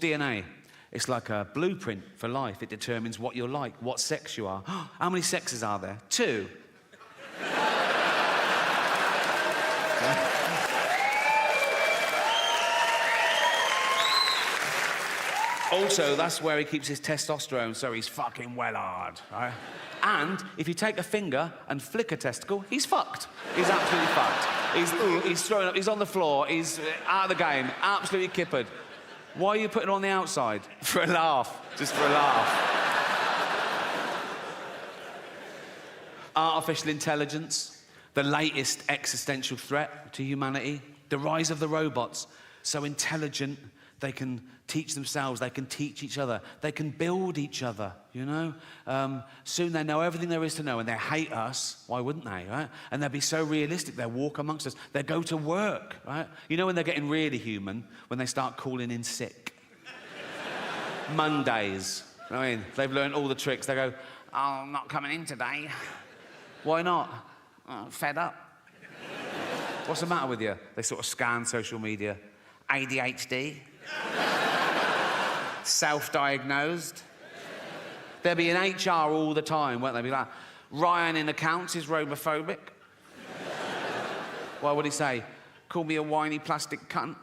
DNA. It's like a blueprint for life. It determines what you're like, what sex you are. How many sexes are there? 2. Also, that's where he keeps his testosterone, so he's fucking well hard, right? And if you take a finger and flick a testicle, he's fucked. He's absolutely fucked. He's thrown up, he's on the floor, he's out of the game, absolutely kippered. Why are you putting it on the outside? For a laugh, just for a laugh. Artificial intelligence, the latest existential threat to humanity. The rise of the robots, so intelligent, they can teach themselves, they can teach each other, they can build each other, you know? Soon they know everything there is to know, and they hate us. Why wouldn't they, right? And they'll be so realistic, they'll walk amongst us, they'll go to work, right? You know when they're getting really human? When they start calling in sick. Mondays, I mean, they've learned all the tricks. They go, oh, I'm not coming in today. Why not? Oh, fed up. What's the matter with you? They sort of scan social media. ADHD. Self-diagnosed. They'll be in HR all the time, won't they? Be like, Ryan in accounts is robophobic. Why would he say? Call me a whiny plastic cunt.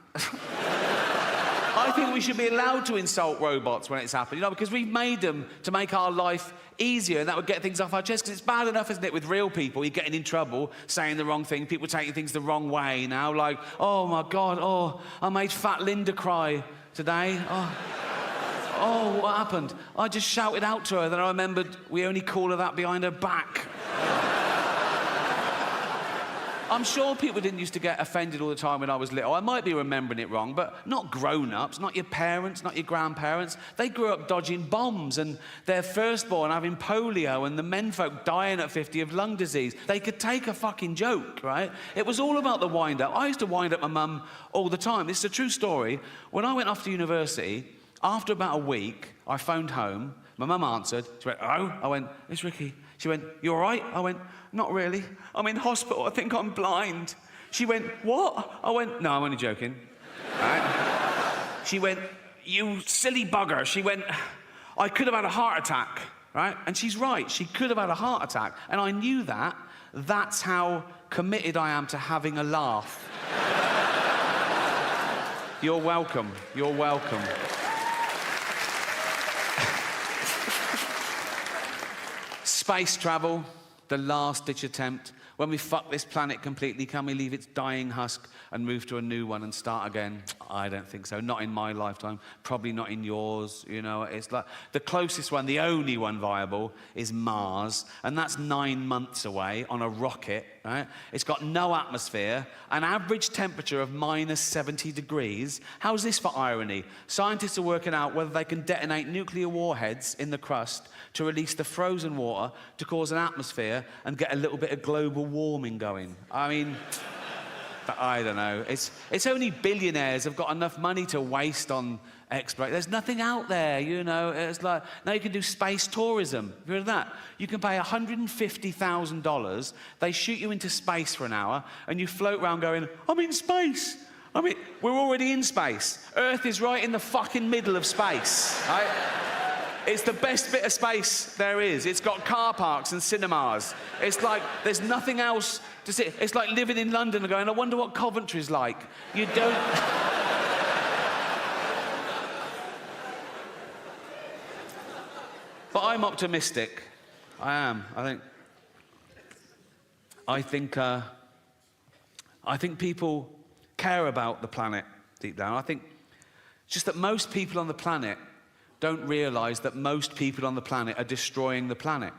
I think we should be allowed to insult robots when it's happened, you know, because we've made them to make our life easier, and that would get things off our chest, because it's bad enough, isn't it, with real people, you're getting in trouble, saying the wrong thing, people taking things the wrong way now, like, oh my God, oh, I made fat Linda cry today. Oh, what happened? I just shouted out to her, then I remembered we only call her that behind her back. I'm sure people didn't used to get offended all the time when I was little. I might be remembering it wrong, but not grown-ups, not your parents, not your grandparents. They grew up dodging bombs and their firstborn having polio and the menfolk dying at 50 of lung disease. They could take a fucking joke, right? It was all about the wind-up. I used to wind up my mum all the time. This is a true story. When I went off to university, after about a week, I phoned home. My mum answered. She went, "Hello?" I went, "It's Ricky." She went, "You all right?" I went, "Not really. I'm in hospital. I think I'm blind." She went, "What?" I went, "No, I'm only joking." Right? She went, "You silly bugger." She went, "I could have had a heart attack." Right? And she's right. She could have had a heart attack. And I knew that. That's how committed I am to having a laugh. You're welcome. You're welcome. Space travel, the last-ditch attempt. When we fuck this planet completely, can we leave its dying husk and move to a new one and start again? I don't think so. Not in my lifetime. Probably not in yours. You know, it's like the closest one, the only one viable, is Mars, and that's 9 months away on a rocket. Right? It's got no atmosphere, an average temperature of minus 70 degrees. How's this for irony? Scientists are working out whether they can detonate nuclear warheads in the crust to release the frozen water to cause an atmosphere and get a little bit of global warming going. I mean, I don't know. It's only billionaires have got enough money to waste on exploration. There's nothing out there, you know. It's like, now you can do space tourism. Have you heard of that? You can pay $150,000. They shoot you into space for an hour, and you float around going, I'm in space. I mean, we're already in space. Earth is right in the fucking middle of space, right? It's the best bit of space there is. It's got car parks and cinemas. It's like there's nothing else to see. It's like living in London and going, I wonder what Coventry's like. You don't... But I'm optimistic. I am. I think people care about the planet deep down. I think it's just that most people on the planet don't realise that most people on the planet are destroying the planet.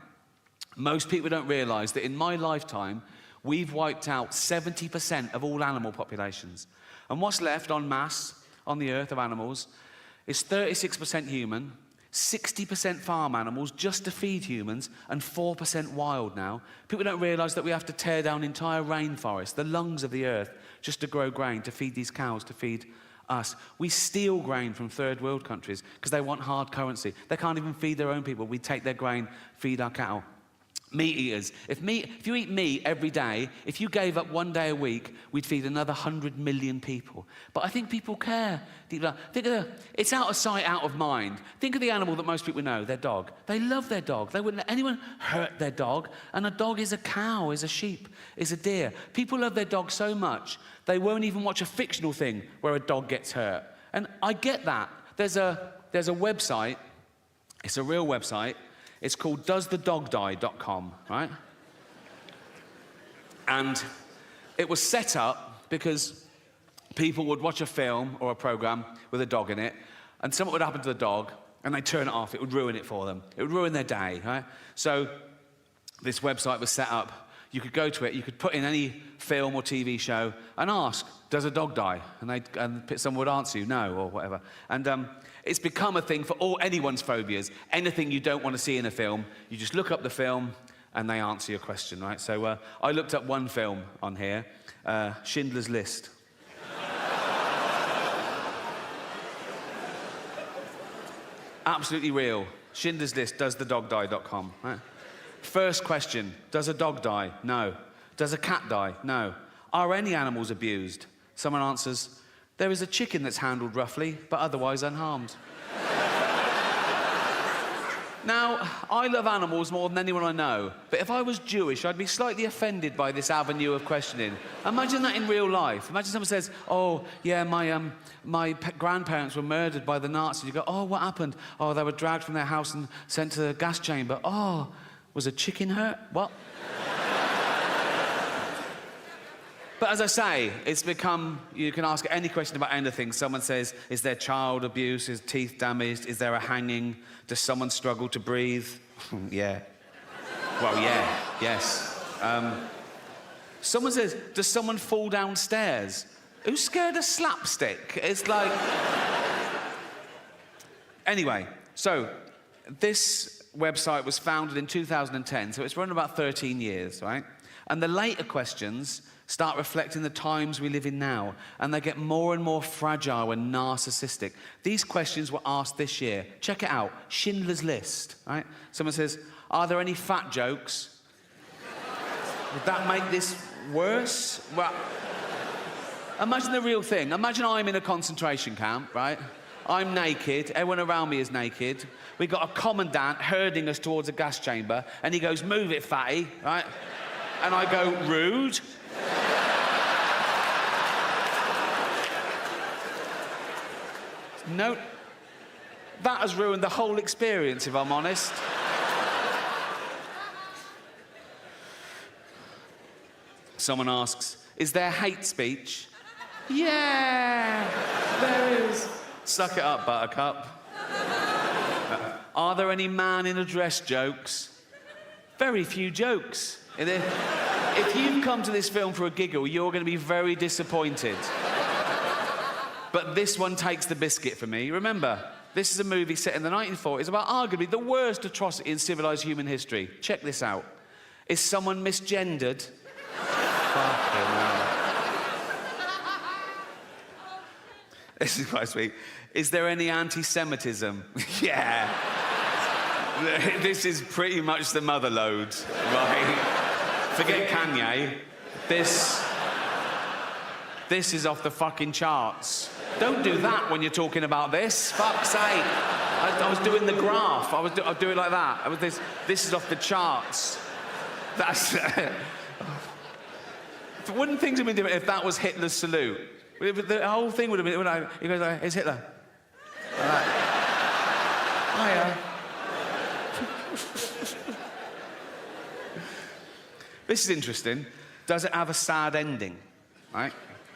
Most people don't realise that in my lifetime, we've wiped out 70% of all animal populations. And what's left en masse on the earth of animals is 36% human, 60% farm animals just to feed humans, and 4% wild now. People don't realise that we have to tear down entire rainforests, the lungs of the earth, just to grow grain, to feed these cows, to feed us. We steal grain from third world countries because they want hard currency. They can't even feed their own people. We take their grain, feed our cattle. Meat eaters. If you eat meat every day, if you gave up 1 day a week, we'd feed another 100 million people. But I think people care. It's out of sight, out of mind. Think of the animal that most people know, their dog. They love their dog. They wouldn't let anyone hurt their dog. And a dog is a cow, is a sheep, is a deer. People love their dog so much, they won't even watch a fictional thing where a dog gets hurt. And I get that. There's a website, it's a real website. It's called doesthedogdie.com, right? And it was set up because people would watch a film or a program with a dog in it, and something would happen to the dog, and they'd turn it off. It would ruin it for them. It would ruin their day, right? So this website was set up. You could go to it, you could put in any film or TV show and ask, does a dog die? And someone would answer you, no, or whatever. And it's become a thing for anyone's phobias. Anything you don't want to see in a film, you just look up the film and they answer your question, right? So I looked up one film on here, Schindler's List. Absolutely real. Schindler's List, doesthedogdie.com, right? First question, does a dog die? No. Does a cat die? No. Are any animals abused? Someone answers, there is a chicken that's handled roughly, but otherwise unharmed. Now, I love animals more than anyone I know, but if I was Jewish, I'd be slightly offended by this avenue of questioning. Imagine that in real life. Imagine someone says, oh, yeah, my grandparents were murdered by the Nazis. You go, oh, what happened? Oh, they were dragged from their house and sent to the gas chamber. Oh, was a chicken hurt? What? But as I say, it's become, you can ask any question about anything. Someone says, is there child abuse? Is teeth damaged? Is there a hanging? Does someone struggle to breathe? Yeah. Well, yeah, yes. Someone says, does someone fall downstairs? Who's scared of slapstick? It's like... Anyway, so this website was founded in 2010, so it's run about 13 years, right? And the later questions start reflecting the times we live in now, and they get more and more fragile and narcissistic. These questions were asked this year. Check it out, Schindler's List, right? Someone says, are there any fat jokes? Would that make this worse? Well, imagine the real thing. Imagine I'm in a concentration camp, right? I'm naked, everyone around me is naked. We've got a commandant herding us towards a gas chamber, and he goes, move it, fatty, right? And I go, rude. No, that has ruined the whole experience, if I'm honest. Someone asks, is there hate speech? Yeah, there is. Suck it up, Buttercup. Are there any man in a dress jokes? Very few jokes. If you've come to this film for a giggle, you're going to be very disappointed. But this one takes the biscuit for me. Remember, this is a movie set in the 1940s about arguably the worst atrocity in civilized human history. Check this out. Is someone misgendered? Fucking hell. This is quite sweet. Is there any anti-Semitism? Yeah. This is pretty much the mother load, right? Forget Kanye. This is off the fucking charts. Don't do that when you're talking about this. Fuck's sake. I was doing the graph. I'd do it like that. This is off the charts. That's... Wouldn't things have been different if that was Hitler's salute? The whole thing would have been... He goes like, it's Hitler. Like that. Hiya. This is interesting. Does it have a sad ending? Right?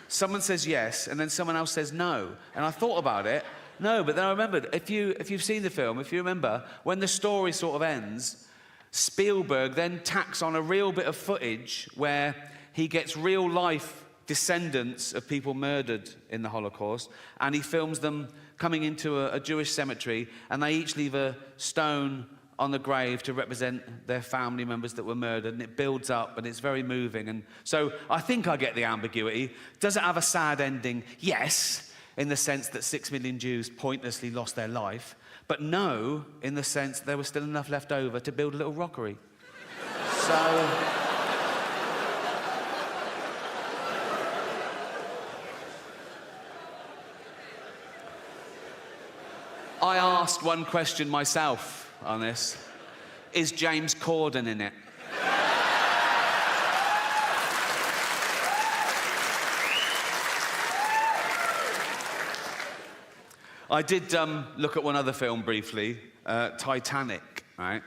Someone says yes, and then someone else says no. And I thought about it. No, but then I remembered, if you've seen the film, if you remember, when the story sort of ends, Spielberg then tacks on a real bit of footage where he gets real-life descendants of people murdered in the Holocaust, and he films them coming into a Jewish cemetery, and they each leave a stone on the grave to represent their family members that were murdered, and it builds up, and it's very moving. And so I think I get the ambiguity. Does it have a sad ending? Yes, in the sense that 6 million Jews pointlessly lost their life, but no, in the sense there was still enough left over to build a little rockery. So... I asked one question myself on this. Is James Corden in it? I did look at one other film briefly, Titanic, right?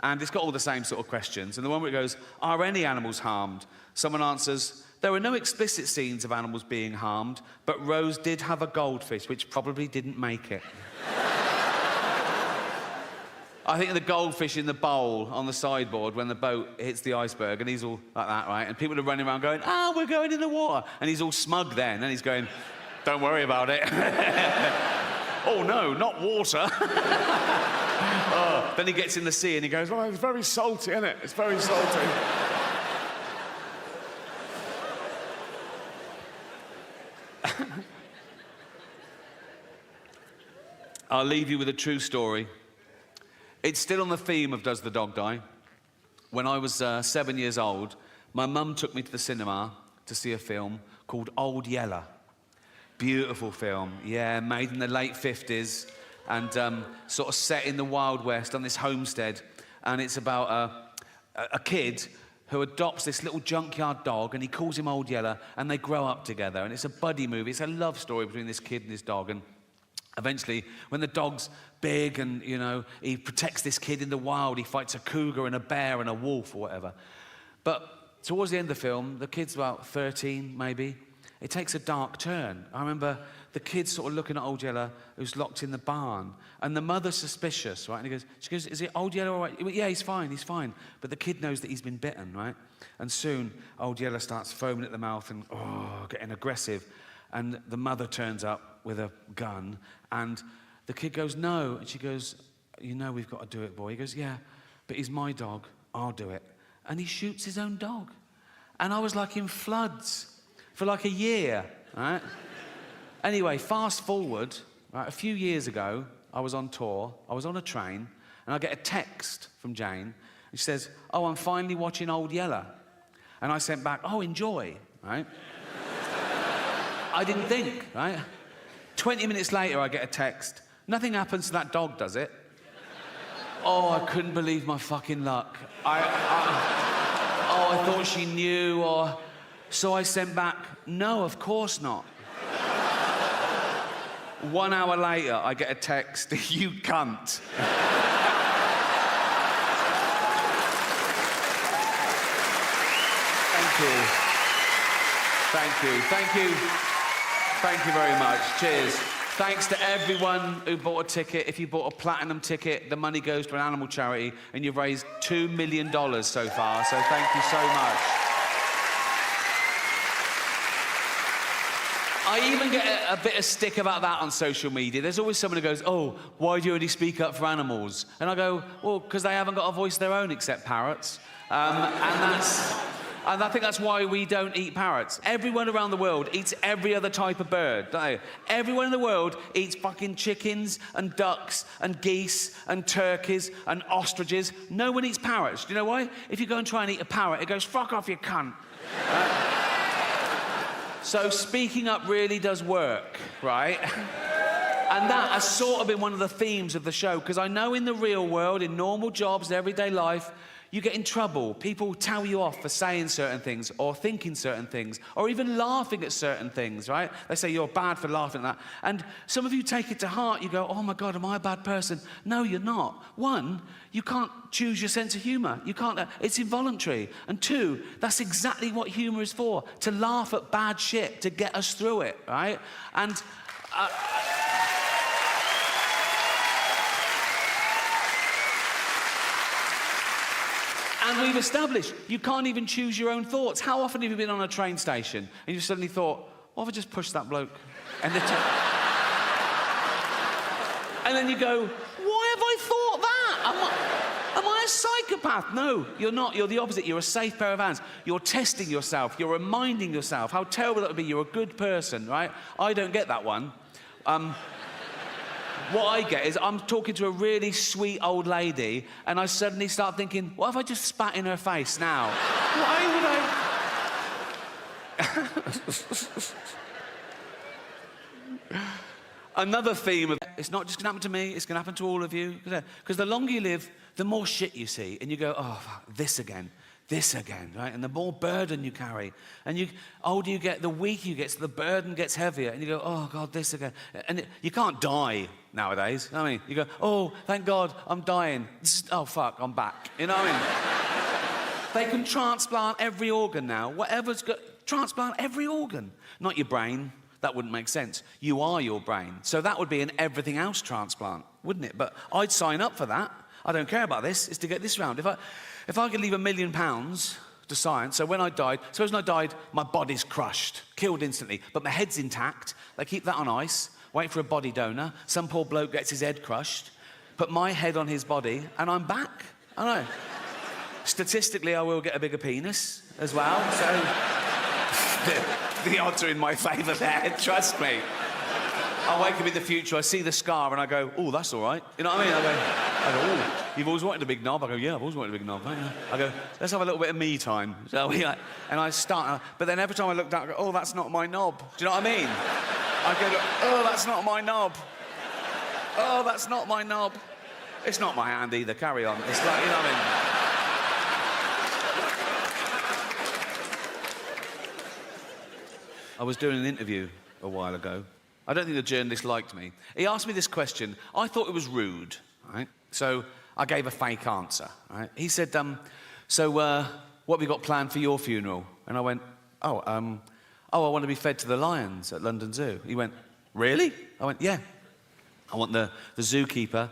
And it's got all the same sort of questions. And the one where it goes, are any animals harmed? Someone answers, there were no explicit scenes of animals being harmed, but Rose did have a goldfish, which probably didn't make it. I think of the goldfish in the bowl on the sideboard when the boat hits the iceberg, and he's all like that, right? And people are running around going, we're going in the water. And he's all smug then, and he's going, don't worry about it. Oh, no, not water. Then he gets in the sea and he goes, oh, it's very salty, isn't it? It's very salty. I'll leave you with a true story. It's still on the theme of does the dog die? When I was 7 years old, my mum took me to the cinema to see a film called Old Yeller. Beautiful film, yeah, made in the late 50s and sort of set in the Wild West on this homestead. And it's about a kid who adopts this little junkyard dog and he calls him Old Yeller and they grow up together. And it's a buddy movie. It's a love story between this kid and his dog. And eventually, when the dog's big and, you know, he protects this kid in the wild, he fights a cougar and a bear and a wolf or whatever. But towards the end of the film, the kid's about 13, maybe. It takes a dark turn. I remember the kid sort of looking at Old Yeller, who's locked in the barn, and the mother's suspicious, right? And she goes, is it Old Yeller all right? Yeah, he's fine, he's fine. But the kid knows that he's been bitten, right? And soon, Old Yeller starts foaming at the mouth and, getting aggressive. And the mother turns up with a gun, and the kid goes, no. And she goes, you know we've got to do it, boy. He goes, yeah, but he's my dog, I'll do it. And he shoots his own dog. And I was like in floods for like a year, right? Anyway, fast forward, right, a few years ago, I was on tour, I was on a train, and I get a text from Jane, and she says, oh, I'm finally watching Old Yeller. And I sent back, oh, enjoy, right? I didn't think, right? 20 minutes later, I get a text. Nothing happens to that dog, does it? Oh, I couldn't believe my fucking luck. I thought she knew, or... So I sent back, no, of course not. 1 hour later, I get a text, you cunt. Thank you. Thank you. Thank you. Thank you very much. Cheers. Thanks to everyone who bought a ticket. If you bought a platinum ticket, the money goes to an animal charity, and you've raised $2 million so far, so thank you so much. I even get a bit of stick about that on social media. There's always someone who goes, oh, why do you only speak up for animals? And I go, well, because they haven't got a voice of their own except parrots. And I think that's why we don't eat parrots. Everyone around the world eats every other type of bird, don't they? Everyone in the world eats fucking chickens and ducks and geese and turkeys and ostriches. No one eats parrots. Do you know why? If you go and try and eat a parrot, it goes, fuck off, you cunt. So speaking up really does work, right? And that has sort of been one of the themes of the show, because I know in the real world, in normal jobs, in everyday life, you get in trouble. People tell you off for saying certain things or thinking certain things or even laughing at certain things, right? They say you're bad for laughing at that. And some of you take it to heart. You go, oh, my God, am I a bad person? No, you're not. One, you can't choose your sense of humour. You can't. It's involuntary. And two, that's exactly what humour is for, to laugh at bad shit, to get us through it, right? And... And we've established you can't even choose your own thoughts. How often have you been on a train station and you've suddenly thought, what if I just pushed that bloke? And then you go, why have I thought that? Am I a psychopath? No, you're not. You're the opposite. You're a safe pair of hands. You're testing yourself. You're reminding yourself how terrible that would be. You're a good person, right? I don't get that one. what I get is I'm talking to a really sweet old lady and I suddenly start thinking, what if I just spat in her face now? Why would I... Another theme of it's not just going to happen to me, it's going to happen to all of you. Because the longer you live, the more shit you see. And you go, oh, fuck, this again, right? And the more burden you carry. And the older you get, the weaker you get, so the burden gets heavier. And you go, oh, God, this again. And you can't die nowadays. You know what I mean? You go, oh, thank God, I'm dying. Oh, fuck, I'm back. You know what I mean? They can transplant every organ now. Whatever's got, transplant every organ. Not your brain. That wouldn't make sense. You are your brain. So that would be an everything else transplant, wouldn't it? But I'd sign up for that. I don't care about this. It's to get this round. If I could leave £1 million to science, so when I died, suppose when I died, my body's crushed, killed instantly, but my head's intact. They keep that on ice, wait for a body donor. Some poor bloke gets his head crushed, put my head on his body, and I'm back. I know. Statistically, I will get a bigger penis as well, so... The odds are in my favour there, trust me. I wake up in the future, I see the scar, and I go, oh, that's all right. You know what I mean? I go, oh, you've always wanted a big knob? I go, yeah, I've always wanted a big knob. I go, let's have a little bit of me time. So and I start, but then every time I look down, I go, oh, that's not my knob. Do you know what I mean? I go, oh, that's not my knob. Oh, that's not my knob. It's not my hand either, carry on. It's like, you know what I mean? I was doing an interview a while ago. I don't think the journalist liked me. He asked me this question. I thought it was rude, right? So I gave a fake answer, right? He said, so what have you got planned for your funeral? And I went, I want to be fed to the lions at London Zoo. He went, really? I went, yeah. I want the zookeeper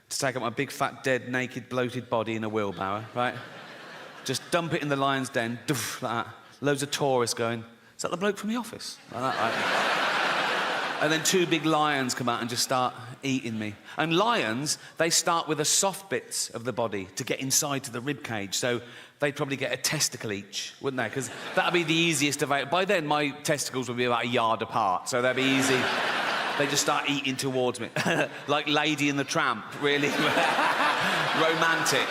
to take up my big, fat, dead, naked, bloated body in a wheelbarrow, right? Just dump it in the lion's den, doof, like that. Loads of tourists going, is that the bloke from The Office? Like that, right? And then 2 big lions come out and just start eating me. And lions, they start with the soft bits of the body to get inside to the rib cage. So they'd probably get a testicle each, wouldn't they? Because that'd be the easiest of it. By then, my testicles would be about a yard apart, so that'd be easy. They just start eating towards me. Like Lady and the Tramp, really romantic.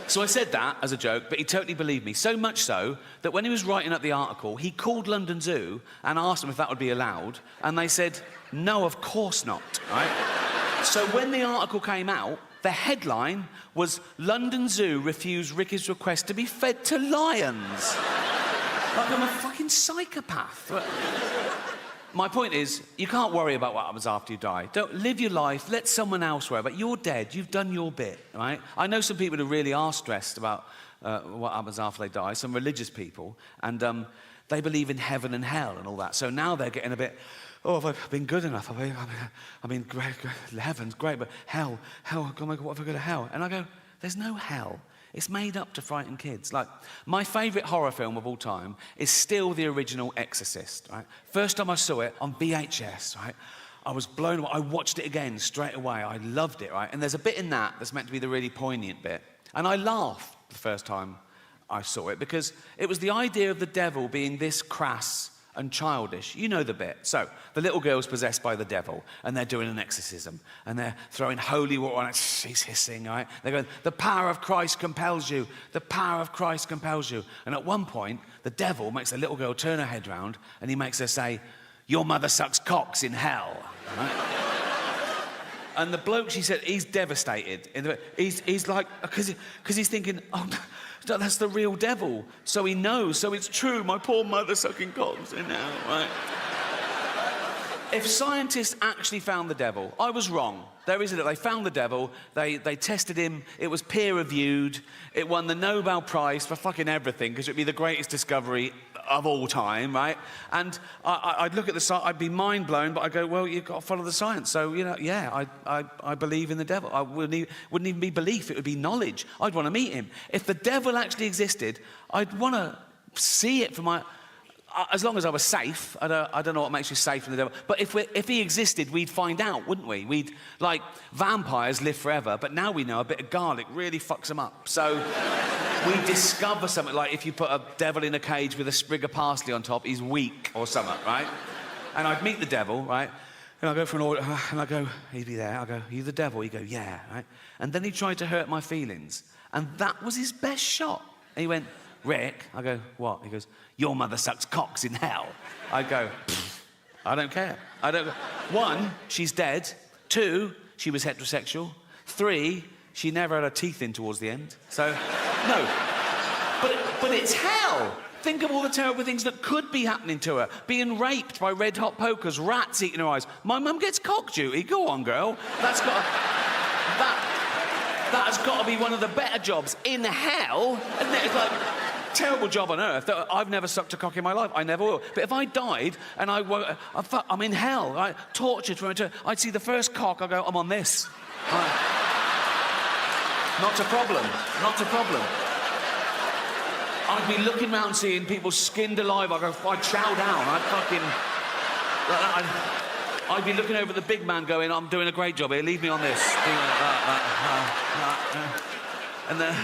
So I said that as a joke, but he totally believed me. So much so that when he was writing up the article, he called London Zoo and asked them if that would be allowed, and they said, no, of course not, right? So when the article came out, the headline was, London Zoo refused Ricky's request to be fed to lions. Like I'm a fucking psychopath. My point is, you can't worry about what happens after you die. Don't live your life, let someone else worry about it. You're dead, you've done your bit, right? I know some people who really are stressed about what happens after they die, some religious people, and they believe in heaven and hell and all that. So now they're getting a bit, oh, have I been good enough? I mean, great, heaven's great, but hell, God, what if I go to hell? And I go, there's no hell. It's made up to frighten kids. Like, my favourite horror film of all time is still the original Exorcist, right? First time I saw it on VHS, right? I was blown away. I watched it again straight away. I loved it, right? And there's a bit in that that's meant to be the really poignant bit. And I laughed the first time I saw it because it was the idea of the devil being this crass and childish. You know the bit. So, the little girl's possessed by the devil, and they're doing an exorcism, and they're throwing holy water on it. She's hissing, right? They're going, the power of Christ compels you. The power of Christ compels you. And at one point, the devil makes the little girl turn her head round, and he makes her say, your mother sucks cocks in hell. Right? And the bloke, she said, he's devastated. He's like, because he's thinking, oh, no, that's the real devil. So he knows, so it's true, my poor mother sucking cocks in hell, right? If scientists actually found the devil, I was wrong. There isn't it. They found the devil, they tested him, it was peer-reviewed, it won the Nobel Prize for fucking everything, because it'd be the greatest discovery of all time, right? And I'd look at the science, I'd be mind-blown, but I'd go, well, you've got to follow the science. So, you know, yeah, I believe in the devil. I wouldn't even be belief, it would be knowledge. I'd want to meet him. If the devil actually existed, I'd want to see it for my... As long as I was safe, I don't know what makes you safe from the devil. But if he existed, we'd find out, wouldn't we? We'd, like, vampires live forever, but now we know a bit of garlic really fucks them up. So we discover something, like if you put a devil in a cage with a sprig of parsley on top, he's weak or something, right? And I'd meet the devil, right? And I go for an order, and I go, he'd be there. I go, are you the devil? He'd go, yeah, right? And then he tried to hurt my feelings. And that was his best shot. And he went, Rick, I go, what? He goes, your mother sucks cocks in hell. I go, I don't care. One, she's dead. Two, she was heterosexual. Three, she never had her teeth in towards the end. So, no. But it's hell. Think of all the terrible things that could be happening to her. Being raped by red-hot pokers, rats eating her eyes. My mum gets cock duty. Go on, girl. That has got to be one of the better jobs in hell. And it's like, terrible job on earth. I've never sucked a cock in my life. I never will. But if I died and I'm in hell, right, tortured for eternity, I'd see the first cock, I go, I'm on this. Not a problem. Not a problem. I'd be looking round seeing people skinned alive. I'd chow down. I'd be looking over the big man going, I'm doing a great job here, leave me on this. And then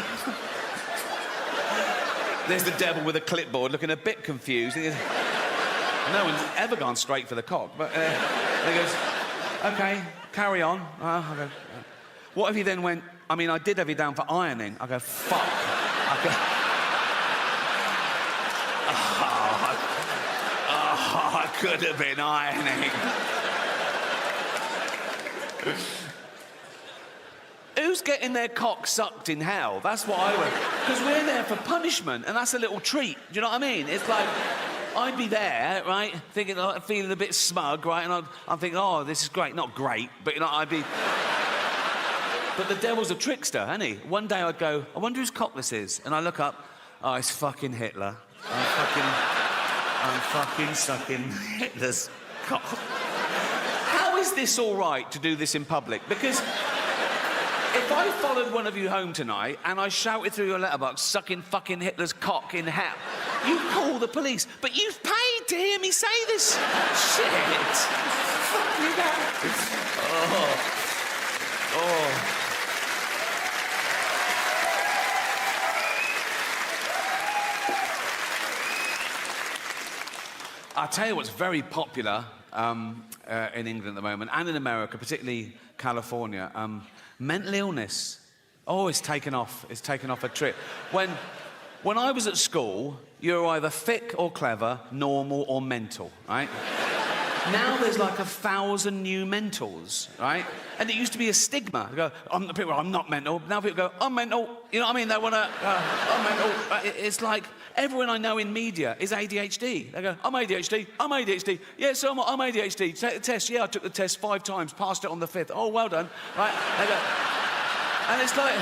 there's the devil with a clipboard looking a bit confused. No one's ever gone straight for the cock. But he goes, OK, carry on. I go, what if he then went, I mean, I did have you down for ironing. I go, fuck. I could have been ironing. Who's getting their cock sucked in hell? That's what I would. Because we're there for punishment, and that's a little treat. Do you know what I mean? It's like, I'd be there, right, thinking, feeling a bit smug, right, and I'm thinking, oh, this is great. Not great, but, you know, I'd be... But the devil's a trickster, isn't he? One day I'd go, I wonder whose cock this is. And I look up, oh, it's fucking Hitler. I'm fucking sucking Hitler's cock. How is this all right to do this in public? Because if I followed one of you home tonight and I shouted through your letterbox, sucking fucking Hitler's cock in hell, you call the police. But you've paid to hear me say this shit. Fuck you that. Oh. I'll tell you what's very popular in England at the moment, and in America, particularly California. Mental illness. Oh, it's taken off. It's taken off a trip. When I was at school, you were either thick or clever, normal or mental, right? Now there's like 1,000 new mentals, right? And it used to be a stigma. They go, I'm not mental. Now people go, I'm mental. You know what I mean? They want to, I'm mental. It's like everyone I know in media is ADHD. They go, I'm ADHD. I'm ADHD. Yeah, so I'm ADHD. Take the test. Yeah, I took the test 5 times, passed it on the 5th. Oh, well done. Right? They go, and it's like,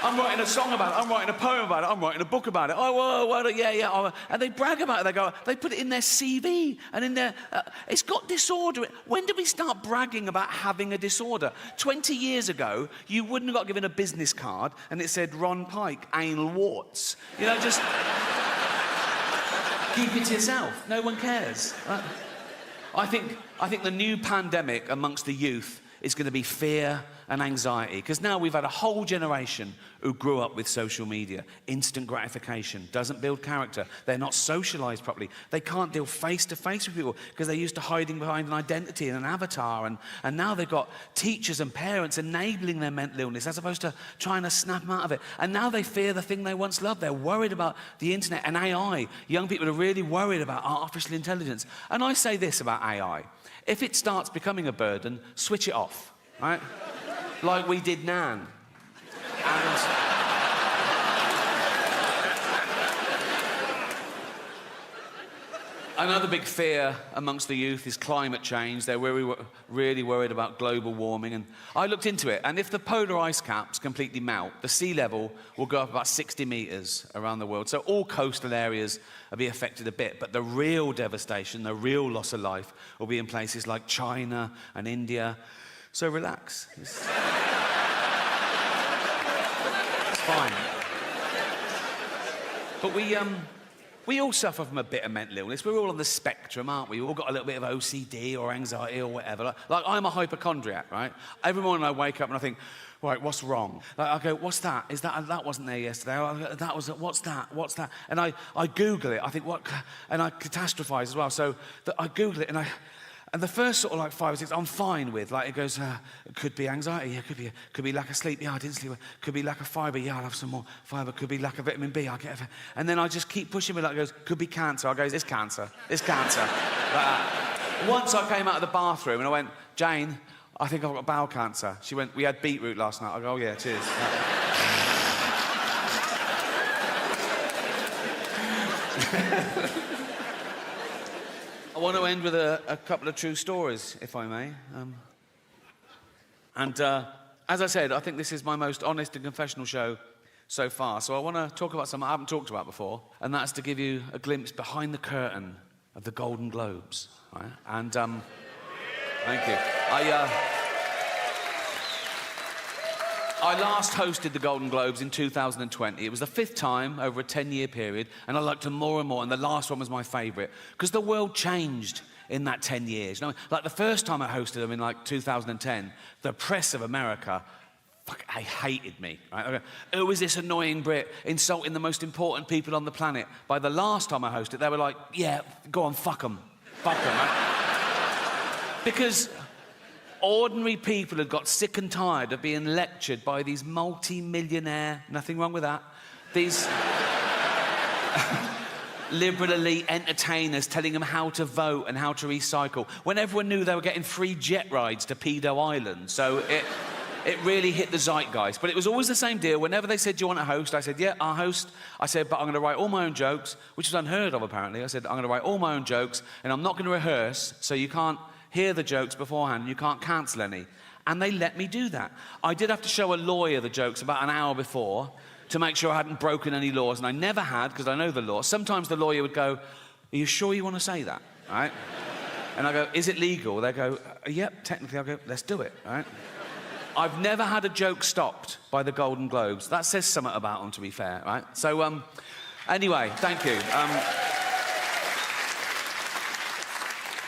I'm writing a song about it, I'm writing a poem about it, I'm writing a book about it. Oh, well, yeah. And they brag about it. They put it in their CV and in their... it's got disorder. When did we start bragging about having a disorder? 20 years ago, you wouldn't have got given a business card and it said Ron Pike, anal warts. You know, just... keep it to yourself. No one cares. Right? I think the new pandemic amongst the youth is going to be fear and anxiety, because now we've had a whole generation who grew up with social media. Instant gratification doesn't build character. They're not socialised properly. They can't deal face-to-face with people because they're used to hiding behind an identity and an avatar, and now they've got teachers and parents enabling their mental illness as opposed to trying to snap them out of it. And now they fear the thing they once loved. They're worried about the internet and AI. Young people are really worried about artificial intelligence. And I say this about AI. If it starts becoming a burden, switch it off, right? Like we did Nan. And another big fear amongst the youth is climate change. They're really worried about global warming. And I looked into it, and if the polar ice caps completely melt, the sea level will go up about 60 metres around the world. So all coastal areas will be affected a bit. But the real devastation, the real loss of life, will be in places like China and India. So relax. It's fine. But we all suffer from a bit of mental illness. We're all on the spectrum, aren't we? We've all got a little bit of OCD or anxiety or whatever. Like I'm a hypochondriac, right? Every morning I wake up and I think, right, what's wrong? Like, I go, what's that? Is that wasn't there yesterday? What's that? And I Google it. I think, what? And I catastrophize as well. So I Google it And the first sort of like 5 or 6, I'm fine with. Like, it goes, it could be anxiety, yeah, could be lack of sleep, yeah, I didn't sleep. Could be lack of fibre, yeah, I'll have some more fibre. Could be lack of vitamin B, I'll get it. And then I just keep pushing me, like, it goes, could be cancer. I go, it's cancer, it's cancer. Like that. Once I came out of the bathroom and I went, Jane, I think I've got bowel cancer. She went, we had beetroot last night. I go, oh yeah, cheers. I want to end with a couple of true stories, if I may. As I said, I think this is my most honest and confessional show so far. So I want to talk about something I haven't talked about before, and that's to give you a glimpse behind the curtain of the Golden Globes. Right? And thank you. I last hosted the Golden Globes in 2020. It was the 5th time over a 10-year period, and I liked them more and more, and the last one was my favourite, because the world changed in that 10 years. You know, like the first time I hosted them in like 2010, the press of America, they hated me. Right? Who was this annoying Brit insulting the most important people on the planet? By the last time I hosted, they were like, yeah, go on, fuck them. Fuck them, right? Because ordinary people had got sick and tired of being lectured by these multi-millionaire, nothing wrong with that, these liberal elite entertainers telling them how to vote and how to recycle, when everyone knew they were getting free jet rides to Pedo Island. So it really hit the zeitgeist. But it was always the same deal. Whenever they said, do you want to host? I said, yeah, I'll host. I said, but I'm going to write all my own jokes, which was unheard of, apparently. I said, I'm going to write all my own jokes, and I'm not going to rehearse, so you can't hear the jokes beforehand, you can't cancel any. And they let me do that. I did have to show a lawyer the jokes about an hour before to make sure I hadn't broken any laws, and I never had, because I know the law. Sometimes the lawyer would go, are you sure you want to say that? Right? And I go, is it legal? They go, yep, technically. I go, let's do it. Right? I've never had a joke stopped by the Golden Globes. That says something about them, to be fair, right? So, anyway, thank you.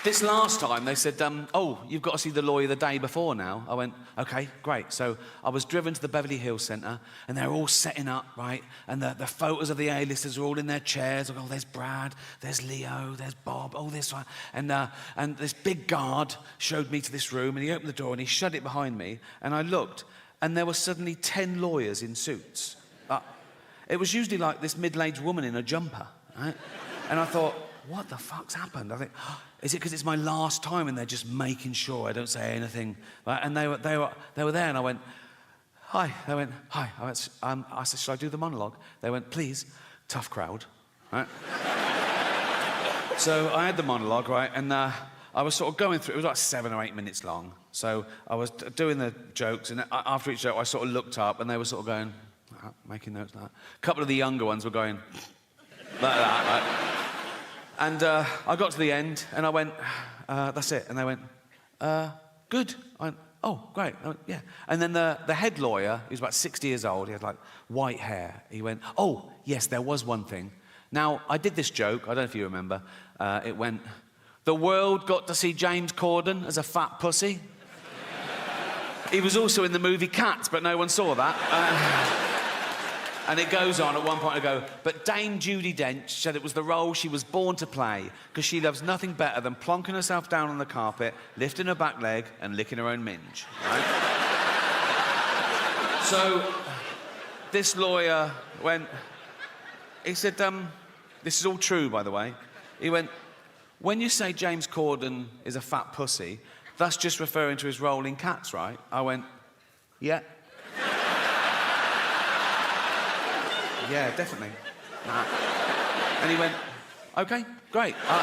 This last time, they said, oh, you've got to see the lawyer the day before now. I went, OK, great. So I was driven to the Beverly Hills Centre, and they're all setting up, right? And the photos of the A-listers are all in their chairs. I go, oh, there's Brad, there's Leo, there's Bob, oh, this one. And this big guard showed me to this room, and he opened the door, and he shut it behind me. And I looked, and there were suddenly 10 lawyers in suits. It was usually like this middle-aged woman in a jumper, right? And I thought, what the fuck's happened? I think, oh, is it because it's my last time and they're just making sure I don't say anything? Right? And they were there, and I went, hi. They went, hi. I said, should I do the monologue? They went, please. Tough crowd, right? So I had the monologue, right, and I was sort of going through. It was like 7 or 8 minutes long. So I was doing the jokes, and after each joke, I sort of looked up, and they were sort of going, making notes like that. A couple of the younger ones were going like that, right? And I got to the end, and I went, that's it. And they went, good. I went, oh, great. I went, yeah. And then the head lawyer, he was about 60 years old, he had like white hair. He went, oh, yes, there was one thing. Now, I did this joke, I don't know if you remember. It went, the world got to see James Corden as a fat pussy. He was also in the movie Cats, but no one saw that. And it goes on, at one point I go, but Dame Judi Dench said it was the role she was born to play, because she loves nothing better than plonking herself down on the carpet, lifting her back leg, and licking her own minge. Right? So, this lawyer went, he said, this is all true, by the way. He went, when you say James Corden is a fat pussy, that's just referring to his role in Cats, right? I went, yeah. Yeah, definitely. Nah. And he went, OK, great. I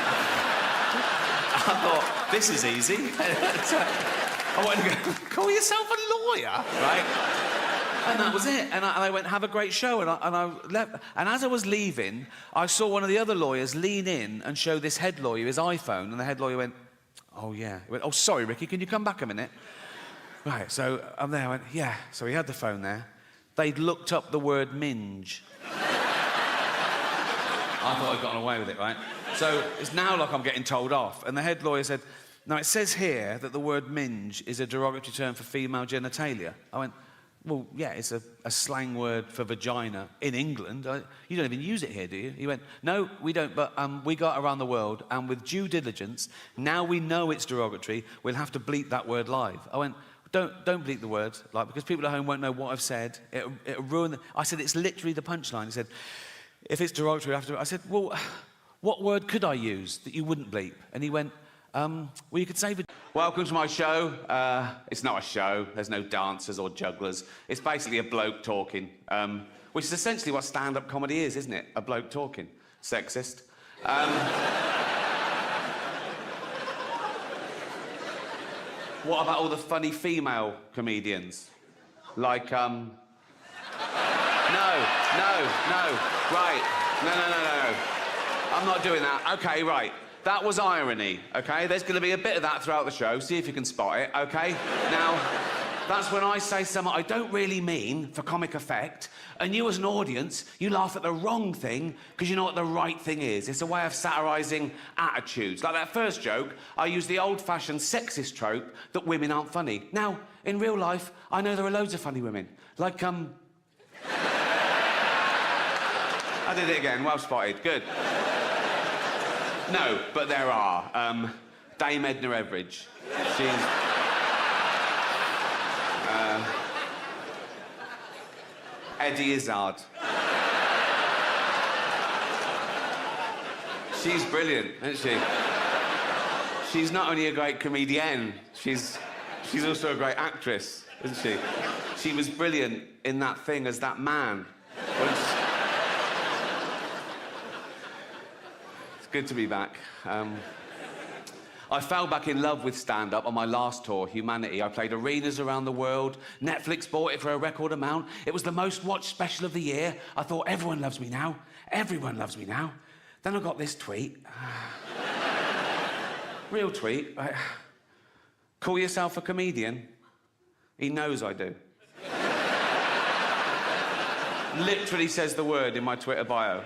thought, this is easy. I went to go, call yourself a lawyer, right? And that was it. And I went, have a great show. And I left. And as I was leaving, I saw one of the other lawyers lean in and show this head lawyer his iPhone. And the head lawyer went, oh, yeah. He went, oh, sorry, Ricky, can you come back a minute? Right, so I'm there. I went, yeah. So he had the phone there. They'd looked up the word minge. I thought I'd gotten away with it, right? So it's now like I'm getting told off. And the head lawyer said, now it says here that the word minge is a derogatory term for female genitalia. I went, well, yeah, it's a slang word for vagina in England. You don't even use it here, do you? He went, no, we don't, but we go out around the world, and with due diligence, now we know it's derogatory, we'll have to bleep that word live. I went, don't bleep the word, like, because people at home won't know what I've said. It'll ruin the... I said, it's literally the punchline. He said, if it's derogatory, I have to... I said, well, what word could I use that you wouldn't bleep? And he went, well, you could say... Welcome to my show. It's not a show. There's no dancers or jugglers. It's basically a bloke talking, which is essentially what stand-up comedy is, isn't it? A bloke talking. Sexist. What about all the funny female comedians? Like, No. Right. No. I'm not doing that. OK, right. That was irony, OK? There's going to be a bit of that throughout the show. See if you can spot it, OK? Now, that's when I say something I don't really mean for comic effect, and you as an audience, you laugh at the wrong thing because you know what the right thing is. It's a way of satirising attitudes. Like that first joke, I used the old-fashioned sexist trope that women aren't funny. Now, in real life, I know there are loads of funny women. Like, I did it again. Well spotted. Good. No, but there are. Dame Edna Everage. She's... Eddie Izzard. She's brilliant, isn't she? She's not only a great comedienne, she's also a great actress, isn't she? She was brilliant in that thing as that man. It's good to be back. I fell back in love with stand-up on my last tour, Humanity. I played arenas around the world. Netflix bought it for a record amount. It was the most watched special of the year. I thought, everyone loves me now. Everyone loves me now. Then I got this tweet. Real tweet. Call yourself a comedian? He knows I do. Literally says the word in my Twitter bio.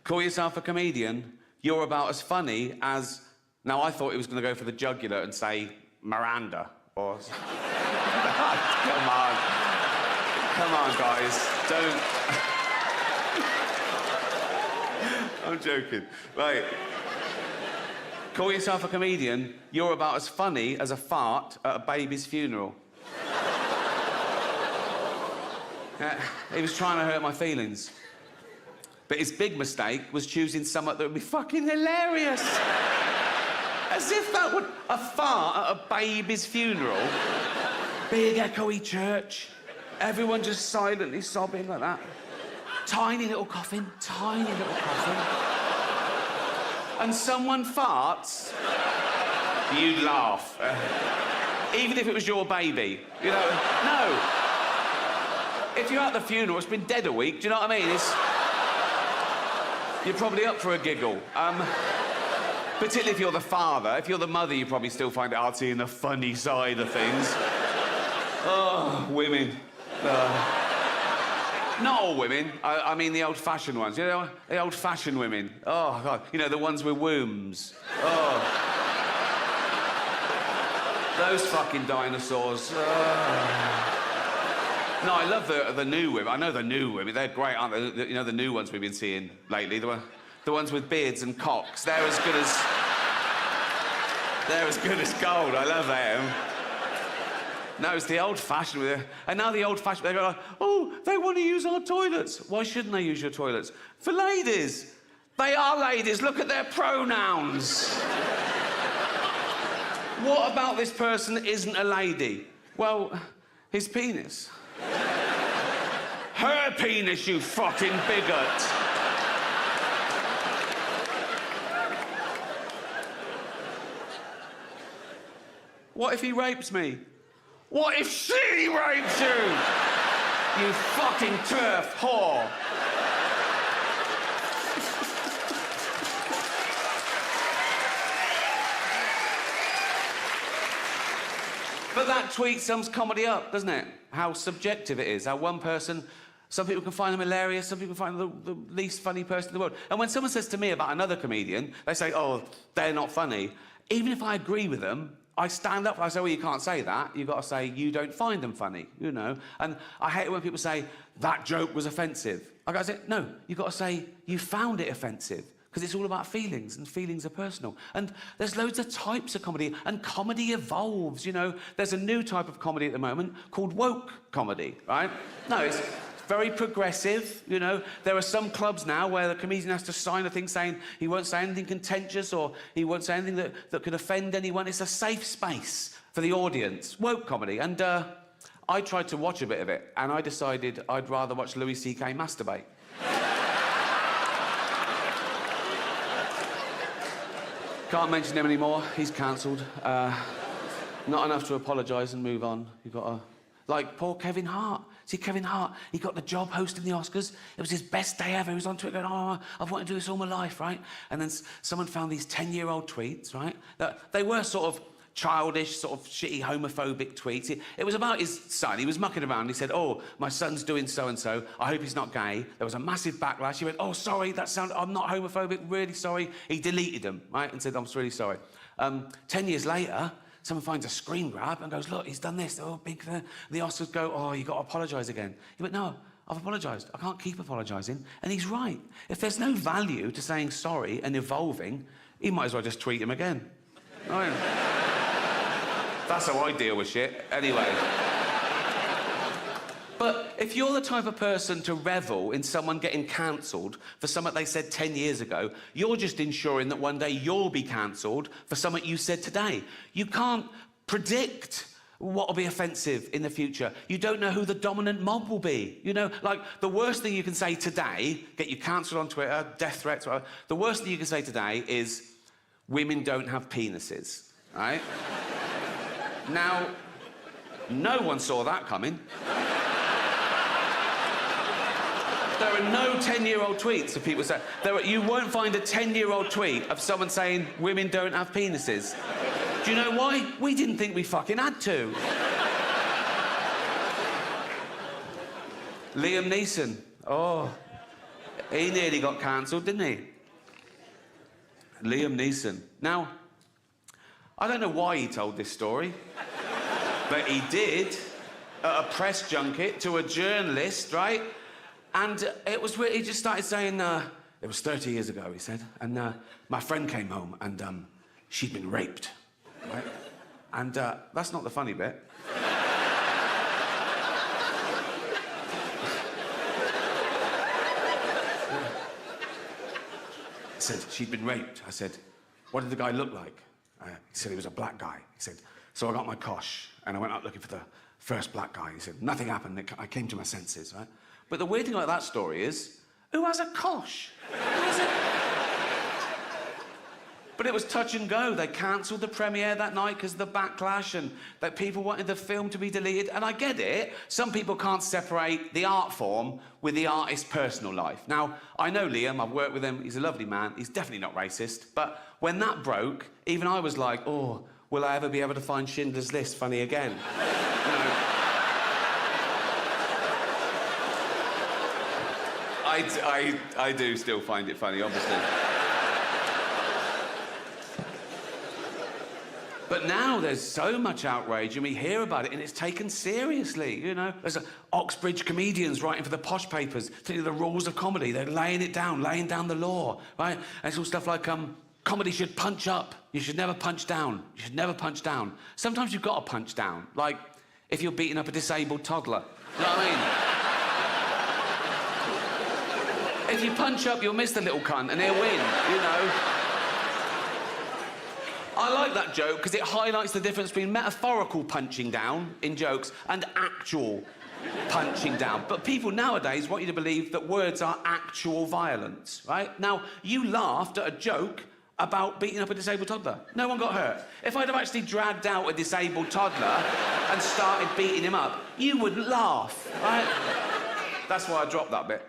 Call yourself a comedian? You're about as funny as... Now, I thought he was going to go for the jugular and say Miranda, or... Come on. Come on, guys. Don't... I'm joking. Right. Call yourself a comedian, you're about as funny as a fart at a baby's funeral. He was trying to hurt my feelings. But his big mistake was choosing something that would be fucking hilarious. As if that would... A fart at a baby's funeral. Big echoey church. Everyone just silently sobbing like that. Tiny little coffin. Tiny little coffin. And someone farts, you'd laugh. Even if it was your baby. You know, no. If you're at the funeral, it's been dead a week, do you know what I mean? You're probably up for a giggle. Particularly if you're the father. If you're the mother, you probably still find it hard seeing the funny side of things. Oh, women. Not all women. I mean the old-fashioned ones. You know, the old-fashioned women. Oh, God. You know, the ones with wombs. Oh. Those fucking dinosaurs. Oh. No, I love the new women. I know the new women. They're great, aren't they? You know, the new ones we've been seeing lately. The ones with beards and cocks. They're as good as... They're as good as gold. I love them. No, it's the old-fashioned with it. And now the old-fashioned, they go like, oh, they want to use our toilets. Why shouldn't they use your toilets? For ladies. They are ladies. Look at their pronouns. What about this person that isn't a lady? Well, his penis. Her penis, you fucking bigot. What if he rapes me? What if she rapes you? You fucking turf whore. But that tweet sums comedy up, doesn't it? How subjective it is. How one person, some people can find them hilarious, some people find them the least funny person in the world. And when someone says to me about another comedian, they say, oh, they're not funny. Even if I agree with them, I stand up, I say, well, you can't say that. You've got to say, you don't find them funny, you know. And I hate it when people say, that joke was offensive. I gotta say, no, you've got to say, you found it offensive. Because it's all about feelings, and feelings are personal. And there's loads of types of comedy, and comedy evolves, you know. There's a new type of comedy at the moment called woke comedy, right? No, it's very progressive, you know. There are some clubs now where the comedian has to sign a thing saying he won't say anything contentious or he won't say anything that could offend anyone. It's a safe space for the audience, woke comedy. And I tried to watch a bit of it, and I decided I'd rather watch Louis C.K. masturbate. Can't mention him anymore. He's cancelled. Not enough to apologise and move on. You've got to... Like poor Kevin Hart. See, Kevin Hart, he got the job hosting the Oscars. It was his best day ever. He was on Twitter going, oh, I've wanted to do this all my life, right? And then someone found these 10-year-old tweets, right? That they were sort of childish, sort of shitty, homophobic tweets. It was about his son. He was mucking around. He said, oh, my son's doing so-and-so. I hope he's not gay. There was a massive backlash. He went, oh, sorry, I'm not homophobic, really sorry. He deleted them, right, and said, I'm really sorry. 10 years later, someone finds a screen grab and goes, look, he's done this. Oh, big thing. The Oscars go, oh, you got to apologise again. He went, no, I've apologised. I can't keep apologising. And he's right. If there's no value to saying sorry and evolving, he might as well just tweet him again. Right? That's how I deal with shit, anyway. But if you're the type of person to revel in someone getting cancelled for something they said 10 years ago, you're just ensuring that one day you'll be cancelled for something you said today. You can't predict what will be offensive in the future. You don't know who the dominant mob will be. You know, like, the worst thing you can say today, get you cancelled on Twitter, death threats, whatever, the worst thing you can say today is, women don't have penises, right? Now, no one saw that coming. There are no 10-year-old tweets of people saying... You won't find a 10-year-old tweet of someone saying women don't have penises. Do you know why? We didn't think we fucking had to. Liam Neeson. Oh, he nearly got cancelled, didn't he? Liam Neeson. Now, I don't know why he told this story, but he did at a press junket to a journalist, right? And it was where he just started saying, it was 30 years ago, he said, and my friend came home and she'd been raped, right? And that's not the funny bit. He said, she'd been raped. I said, what did the guy look like? He said he was a black guy. He said, so I got my cosh and I went out looking for the first black guy. He said, nothing happened. I came to my senses, right? But the weird thing about that story is, who has a cosh? Who has it? But it was touch and go. They cancelled the premiere that night because of the backlash and that people wanted the film to be deleted. And I get it. Some people can't separate the art form with the artist's personal life. Now, I know Liam. I've worked with him. He's a lovely man. He's definitely not racist. But when that broke, even I was like, oh, will I ever be able to find Schindler's List funny again? You know, I do still find it funny, obviously. But now there's so much outrage and we hear about it and it's taken seriously, you know. There's Oxbridge comedians writing for the posh papers, telling you the rules of comedy. They're laying it down, laying down the law, right? And it's all stuff like, comedy should punch up. You should never punch down. You should never punch down. Sometimes you've got to punch down, like if you're beating up a disabled toddler. You know what I mean? If you punch up, you'll miss the little cunt and he'll win, you know. I like that joke because it highlights the difference between metaphorical punching down in jokes and actual punching down. But people nowadays want you to believe that words are actual violence, right? Now, you laughed at a joke about beating up a disabled toddler. No one got hurt. If I'd have actually dragged out a disabled toddler and started beating him up, you wouldn't laugh, right? That's why I dropped that bit.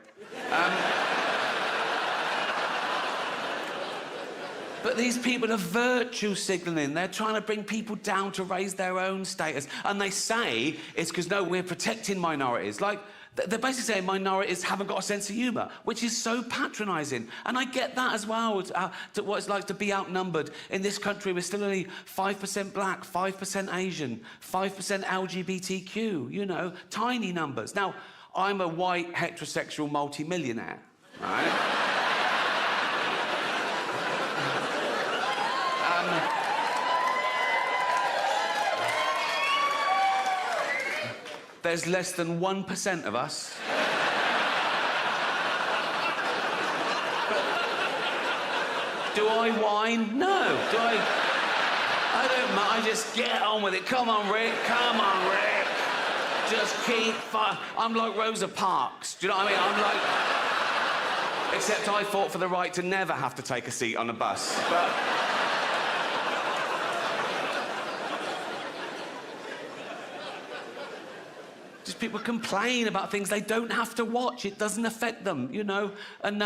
But these people are virtue signalling. They're trying to bring people down to raise their own status. And they say it's because, no, we're protecting minorities. Like, they're basically saying minorities haven't got a sense of humour, which is so patronising. And I get that as well, to what it's like to be outnumbered. In this country, we're still only 5% black, 5% Asian, 5% LGBTQ, you know, tiny numbers. Now, I'm a white, heterosexual multi-millionaire, right? There's less than 1% of us. Do I whine? No. Do I don't mind. I just get on with it. Come on, Rick. Come on, Rick. Just keep I'm like Rosa Parks. Do you know what I mean? I'm like... Except I fought for the right to never have to take a seat on a bus. But... Just people complain about things they don't have to watch. It doesn't affect them, you know? And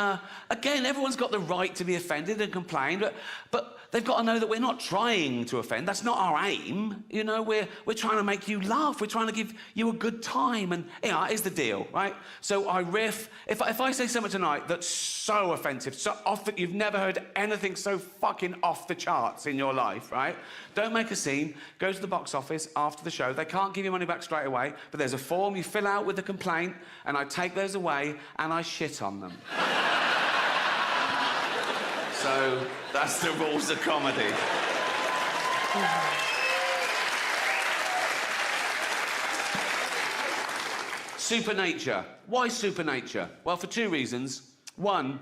again, everyone's got the right to be offended and complain, but they've got to know that we're not trying to offend. That's not our aim. You know, we're trying to make you laugh. We're trying to give you a good time. And, you know, here's the deal, right? So I riff. If I say something tonight that's so offensive, so off that you've never heard anything so fucking off the charts in your life, right? Don't make a scene. Go to the box office after the show. They can't give you money back straight away, but there's a form you fill out with the complaint, and I take those away and I shit on them. So that's the rules of comedy. Supernature. Why supernature? Well, for two reasons. One,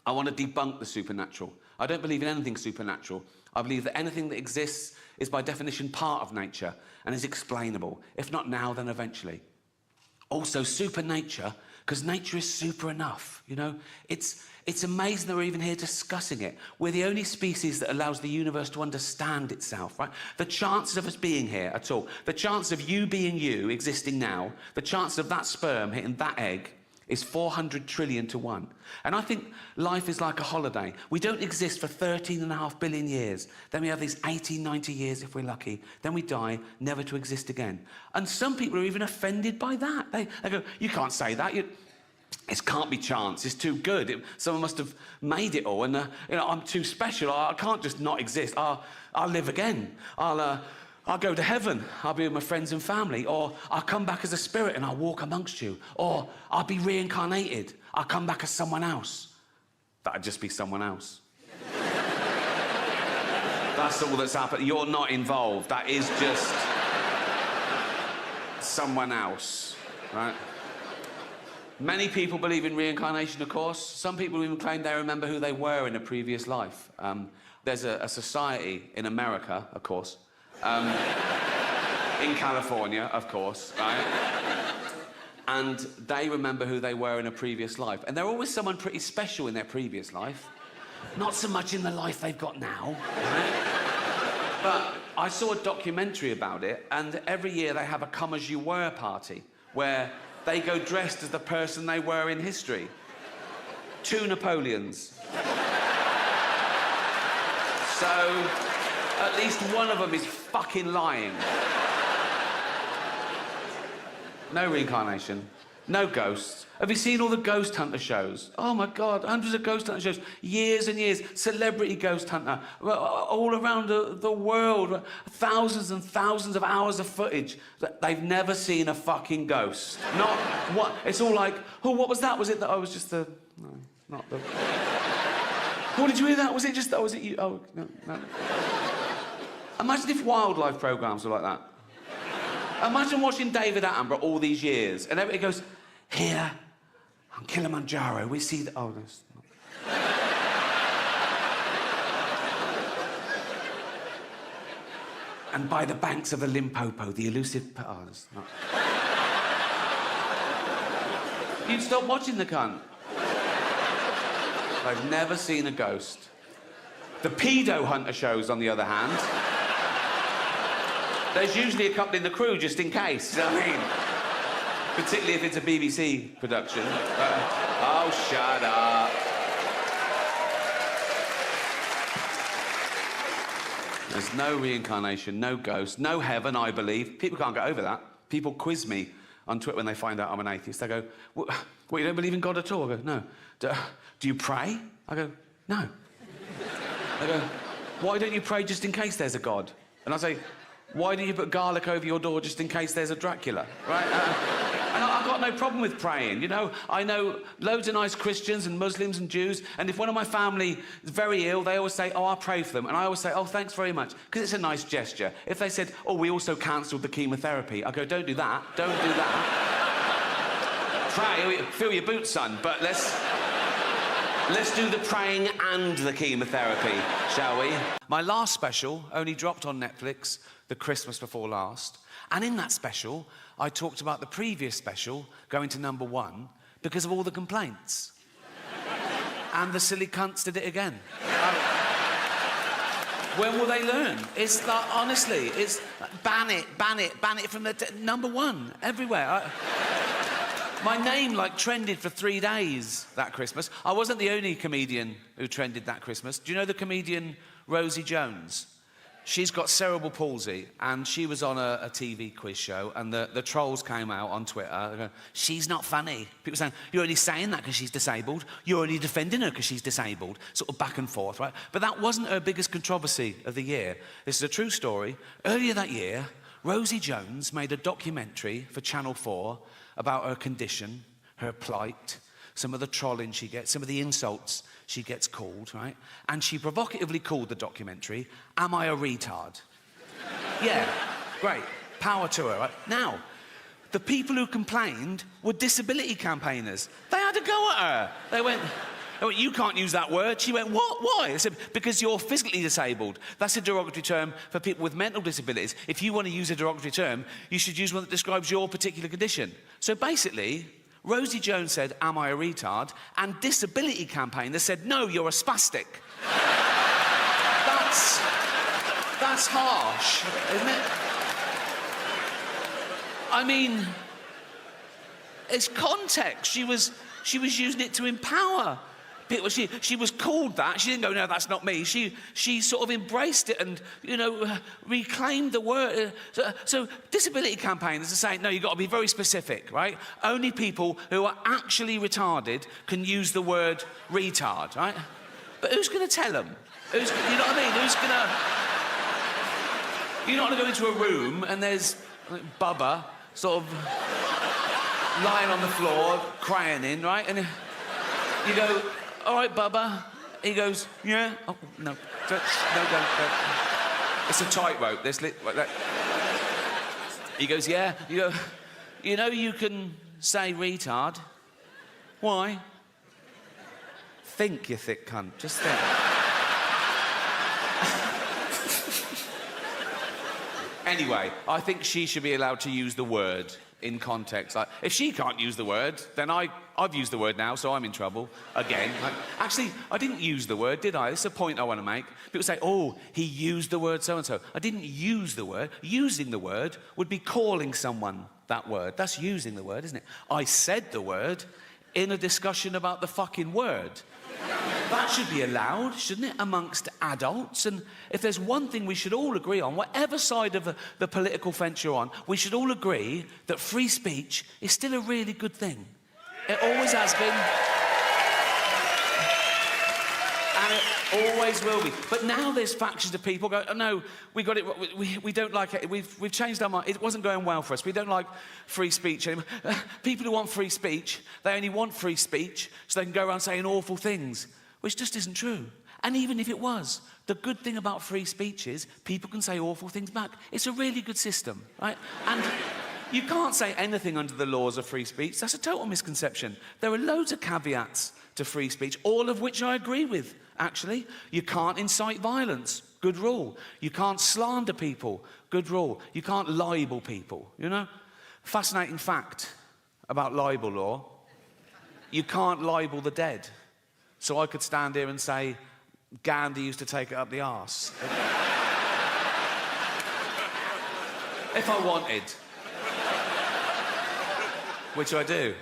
I want to debunk the supernatural. I don't believe in anything supernatural. I believe that anything that exists is by definition part of nature and is explainable. If not now, then eventually. Also, supernature, because nature is super enough, you know? It's amazing that we're even here discussing it. We're the only species that allows the universe to understand itself, right? The chances of us being here at all, the chance of you being you, existing now, the chance of that sperm hitting that egg is 400 trillion to 1. And I think life is like a holiday. We don't exist for 13.5 billion years. Then we have these 80, 90 years if we're lucky. Then we die, never to exist again. And some people are even offended by that. They go, you can't say that. It can't be chance. It's too good. Someone must have made it all. And, you know, I'm too special. I can't just not exist. I'll live again. I'll go to heaven. I'll be with my friends and family. Or I'll come back as a spirit and I'll walk amongst you. Or I'll be reincarnated. I'll come back as someone else. That'd just be someone else. That's all that's happened. You're not involved. That is just someone else, right? Many people believe in reincarnation, of course. Some people even claim they remember who they were in a previous life. There's a society in America, of course, in California, of course, right? And they remember who they were in a previous life. And they're always someone pretty special in their previous life. Not so much in the life they've got now, right? But I saw a documentary about it, and every year they have a come as you were party, where they go dressed as the person they were in history. 2 Napoleons. So, at least one of them is fucking lying. No reincarnation, no ghosts. Have you seen all the ghost hunter shows? Oh my God, hundreds of ghost hunter shows, years and years. Celebrity ghost hunter, all around the world, thousands and thousands of hours of footage. They've never seen a fucking ghost. Not what, it's all like, oh, what was that? Was it that I was just the, no, not the... Oh, did you hear that? Was it just that? Was it you? Oh, no, no. Imagine if wildlife programmes were like that. Imagine watching David Attenborough all these years, and everybody goes, here, on Kilimanjaro, we see the... Oh, that's not... And by the banks of the Limpopo, the elusive... Oh, that's not... You'd stop watching the cunt. I've never seen a ghost. The pedo hunter shows, on the other hand, there's usually a couple in the crew just in case, you know what I mean? Particularly if it's a BBC production. Oh, shut up. There's no reincarnation, no ghost, no heaven, I believe. People can't get over that. People quiz me on Twitter when they find out I'm an atheist. They go, what, you don't believe in God at all? I go, no. Do you pray? I go, no. They go, why don't you pray just in case there's a God? And I say, why do you put garlic over your door just in case there's a Dracula, right? And I've got no problem with praying, you know. I know loads of nice Christians and Muslims and Jews, and if one of my family is very ill, they always say, oh, I'll pray for them. And I always say, oh, thanks very much, because it's a nice gesture. If they said, oh, we also cancelled the chemotherapy, I go, don't do that, don't do that. Pray, fill your boots, son, but let's do the praying and the chemotherapy, shall we? My last special only dropped on Netflix the Christmas before last, and in that special, I talked about the previous special going to #1 because of all the complaints. And the silly cunts did it again. When will they learn? It's like, honestly, it's like, ban it from the #1 everywhere. My name, like, trended for 3 days that Christmas. I wasn't the only comedian who trended that Christmas. Do you know the comedian Rosie Jones? She's got cerebral palsy, and she was on a TV quiz show, and the trolls came out on Twitter. Going, she's not funny. People saying, you're only saying that because she's disabled. You're only defending her because she's disabled. Sort of back and forth, right? But that wasn't her biggest controversy of the year. This is a true story. Earlier that year, Rosie Jones made a documentary for Channel 4 about her condition, her plight, some of the trolling she gets, some of the insults she gets called, right? And she provocatively called the documentary, Am I a Retard? Yeah, great. Power to her, right? Now, the people who complained were disability campaigners. They had a go at her. They went, you can't use that word. She went, what? Why? I said, because you're physically disabled. That's a derogatory term for people with mental disabilities. If you want to use a derogatory term, you should use one that describes your particular condition. So basically, Rosie Jones said, am I a retard? And disability campaigners said, no, you're a spastic. That's harsh, isn't it? I mean, it's context. She was using it to empower people. She was called that. She didn't go, no, that's not me. She sort of embraced it and, you know, reclaimed the word. So disability campaigners are saying, no, you've got to be very specific, right? Only people who are actually retarded can use the word retard, right? But who's going to tell them? You know what I mean? Who's going to... You're not going to go into a room and there's Bubba sort of lying on the floor, crying in, right? And you go, all right, Bubba. He goes, yeah. Oh, no. Don't. It's a tightrope. He goes, yeah. You go, you know you can say retard. Why? Think, you thick cunt. Just think. Anyway, I think she should be allowed to use the word in context. Like, if she can't use the word, then I've used the word now, so I'm in trouble again. Actually, I didn't use the word, did I? This is a point I want to make. People say, oh, he used the word so-and-so. I didn't use the word. Using the word would be calling someone that word. That's using the word, isn't it? I said the word in a discussion about the fucking word. That should be allowed, shouldn't it, amongst adults? And if there's one thing we should all agree on, whatever side of the political fence you're on, we should all agree that free speech is still a really good thing. It always has been. And it always will be. But now there's factions of people go, oh, no, we got it, we don't like it, we've changed our mind, it wasn't going well for us, we don't like free speech anymore. People who want free speech, they only want free speech so they can go around saying awful things, which just isn't true. And even if it was, the good thing about free speech is people can say awful things back. It's a really good system, right? And you can't say anything under the laws of free speech. That's a total misconception. There are loads of caveats to free speech, all of which I agree with, actually. You can't incite violence. Good rule. You can't slander people. Good rule. You can't libel people, you know? Fascinating fact about libel law. You can't libel the dead. So I could stand here and say, Gandhi used to take it up the arse. If I wanted. Which I do.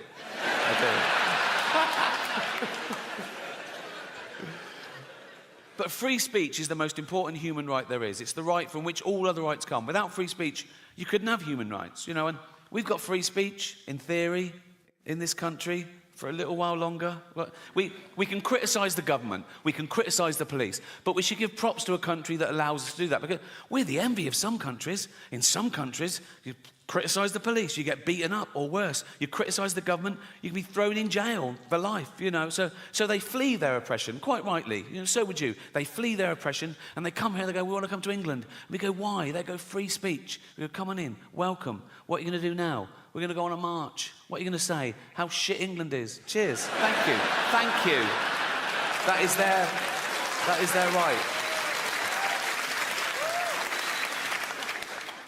But free speech is the most important human right there is. It's the right from which all other rights come. Without free speech, you couldn't have human rights, you know, and We've got free speech, in theory, in this country for a little while longer. We can criticise the government, we can criticise the police, but we should give props to a country that allows us to do that, because we're the envy of some countries. In some countries, you criticise the police, you get beaten up, or worse. You criticise the government, you can be thrown in jail for life, you know. So they flee their oppression, quite rightly. You know, so would you. They flee their oppression, and they come here, they go, we want to come to England. We go, why? They go, free speech. We go, come on in, welcome. What are you going to do now? We're going to go on a march. What are you going to say? How shit England is. Cheers. Thank you. Thank you. That is their right.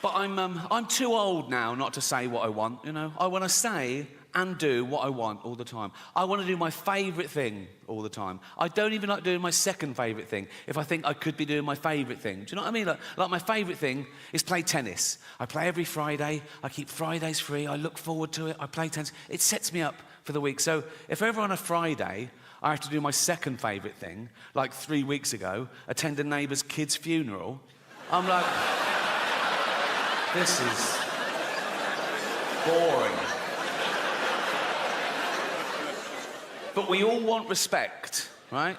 But I'm too old now not to say what I want, you know. I want to say and do what I want all the time. I want to do my favourite thing all the time. I don't even like doing my second favourite thing if I think I could be doing my favourite thing. Do you know what I mean? Like my favourite thing is play tennis. I play every Friday. I keep Fridays free. I look forward to it. I play tennis. It sets me up for the week. So if ever on a Friday I have to do my second favourite thing, like 3 weeks ago, attend a neighbour's kid's funeral, I'm like, this is boring. But we all want respect, right?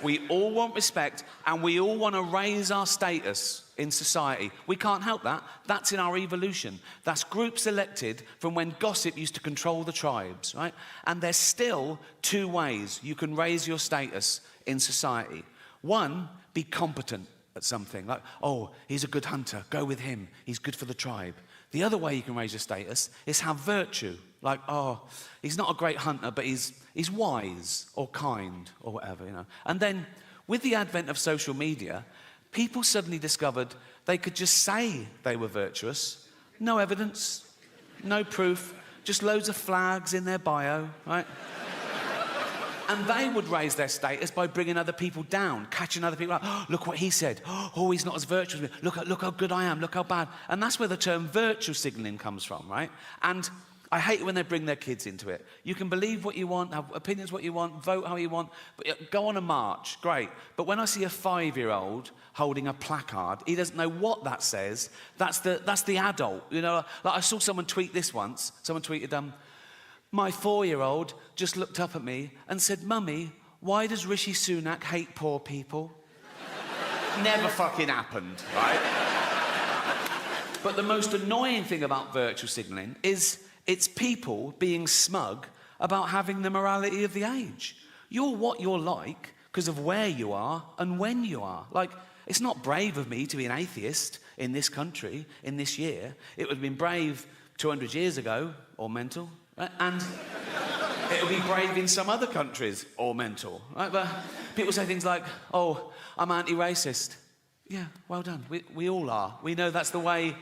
We all want respect, and we all want to raise our status in society. We can't help that. That's in our evolution. That's groups elected from when gossip used to control the tribes, right? And there's still 2 ways you can raise your status in society. One, be competent at something. Like, oh, he's a good hunter. Go with him. He's good for the tribe. The other way you can raise your status is have virtue. Like, oh, he's not a great hunter, but he's wise or kind or whatever, you know. And then, with the advent of social media, people suddenly discovered they could just say they were virtuous. No evidence, no proof, just loads of flags in their bio, right? And they would raise their status by bringing other people down, catching other people out. Oh, look what he said. Oh, he's not as virtuous. Look how good I am. Look how bad. And that's where the term virtue signalling comes from, right? And I hate it when they bring their kids into it. You can believe what you want, have opinions what you want, vote how you want, but go on a march, great. But when I see a 5-year-old holding a placard, he doesn't know what that says. That's the adult, you know. Like I saw someone tweet this once. Someone tweeted, my 4-year-old just looked up at me and said, Mummy, why does Rishi Sunak hate poor people? Never fucking happened, right? But the most annoying thing about virtue signalling is it's people being smug about having the morality of the age. You're what you're like because of where you are and when you are. Like, it's not brave of me to be an atheist in this country, in this year. It would have been brave 200 years ago, or mental. And it'll be brave in some other countries, or mental. Right? But people say things like, oh, I'm anti-racist. Yeah, well done. We all are. We know that's the way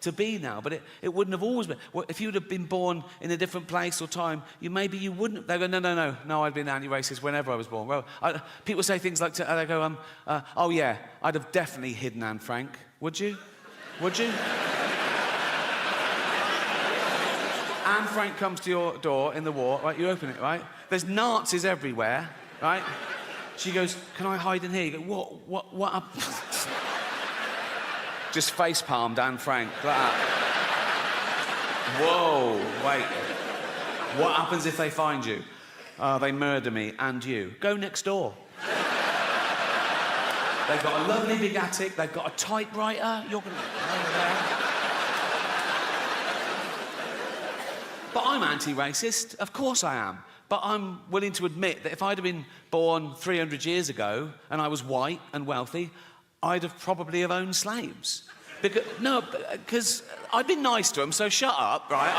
to be now, but it wouldn't have always been. Well, if you'd have been born in a different place or time, maybe you wouldn't. They go, no, I'd been anti-racist whenever I was born. Well, people say things like, they go, oh yeah, I'd have definitely hidden Anne Frank. Would you? Would you? Anne Frank comes to your door in the war, right? You open it, right? There's Nazis everywhere, right? She goes, can I hide in here? You go, what up? Just face-palmed Anne Frank, like that. Whoa, wait. What happens if they find you? They murder me and you. Go next door. They've got a lovely big attic, they've got a typewriter, you're gonna... But I'm anti-racist, of course I am. But I'm willing to admit that if I'd have been born 300 years ago and I was white and wealthy, I'd have probably have owned slaves. Because I'd be nice to them, so shut up, right?